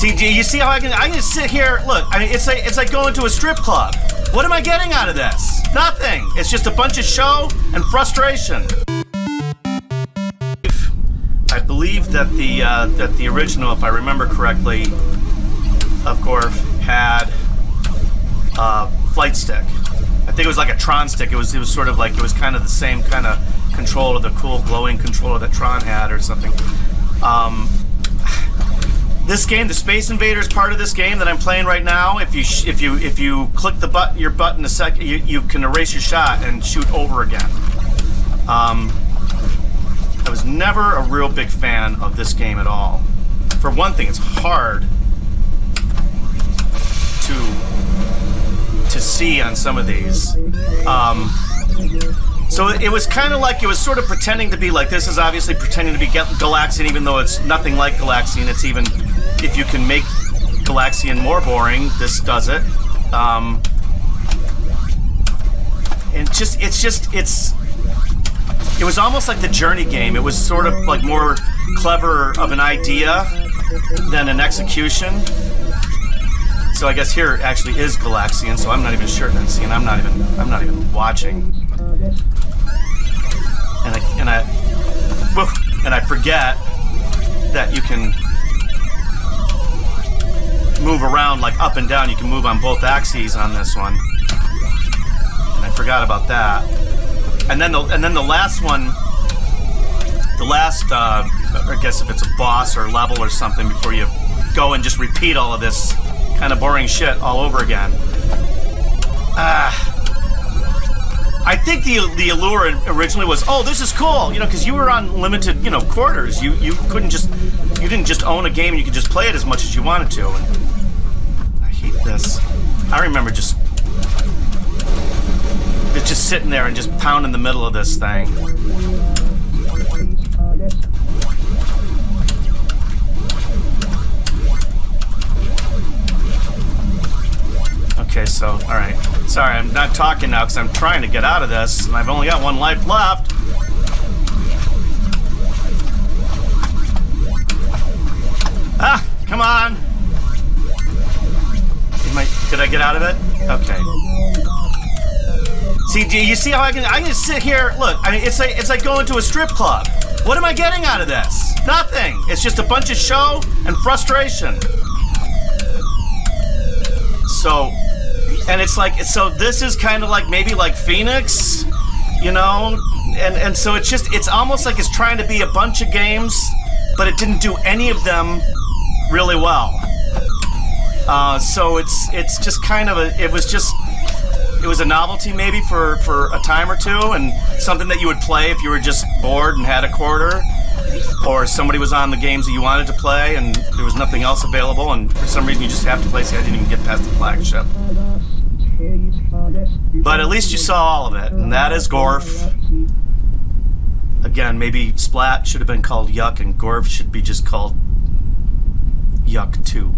See, do you see how I can sit here? Look, I mean, it's like going to a strip club. What am I getting out of this? Nothing. It's just a bunch of show and frustration. I believe that the original, if I remember correctly, of Gorf had a flight stick. I think it was like a Tron stick. It was sort of like, it was kind of the same kind of controller, the cool glowing controller that Tron had or something. This game, the Space Invaders part of this game that I'm playing right now, if you click your button a second, you can erase your shot and shoot over again. I was never a real big fan of this game at all. For one thing, it's hard to see on some of these. So it was kind of like, it was sort of pretending to be like, this is obviously pretending to be Galaxian, even though it's nothing like Galaxian. It's even, if you can make Galaxian more boring, this does it. And it was almost like the Journey game. It was sort of like more clever of an idea than an execution. So I guess here it actually is Galaxian, so I'm not even sure then. See, and I'm not even watching. And I forget that you can move around like up and down. You can move on both axes on this one. And I forgot about that. And then the last one, I guess if it's a boss or level or something, before you go and just repeat all of this kind of boring shit all over again. I think the allure originally was, oh, this is cool, you know, because you were on limited, you know, quarters. You didn't just own a game and you could just play it as much as you wanted to. And I hate this. I remember just sitting there and just pounding the middle of this thing. Okay, so, alright. Sorry, I'm not talking now because I'm trying to get out of this, and I've only got one life left. Ah, come on! Did I get out of it? Okay. See, do you see how I can sit here? Look, I mean, it's like going to a strip club. What am I getting out of this? Nothing. It's just a bunch of show and frustration. So, and it's like, so this is kind of like maybe like Phoenix, you know, and so it's almost like it's trying to be a bunch of games, but it didn't do any of them really well. So it's just kind of it was a novelty maybe for a time or two, and something that you would play if you were just bored and had a quarter, or somebody was on the games that you wanted to play and there was nothing else available, and for some reason you just have to play. See, I didn't even get past the flagship. But at least you saw all of it, and that is Gorf. Again, maybe Splat should have been called Yuck, and Gorf should be just called Yuck 2.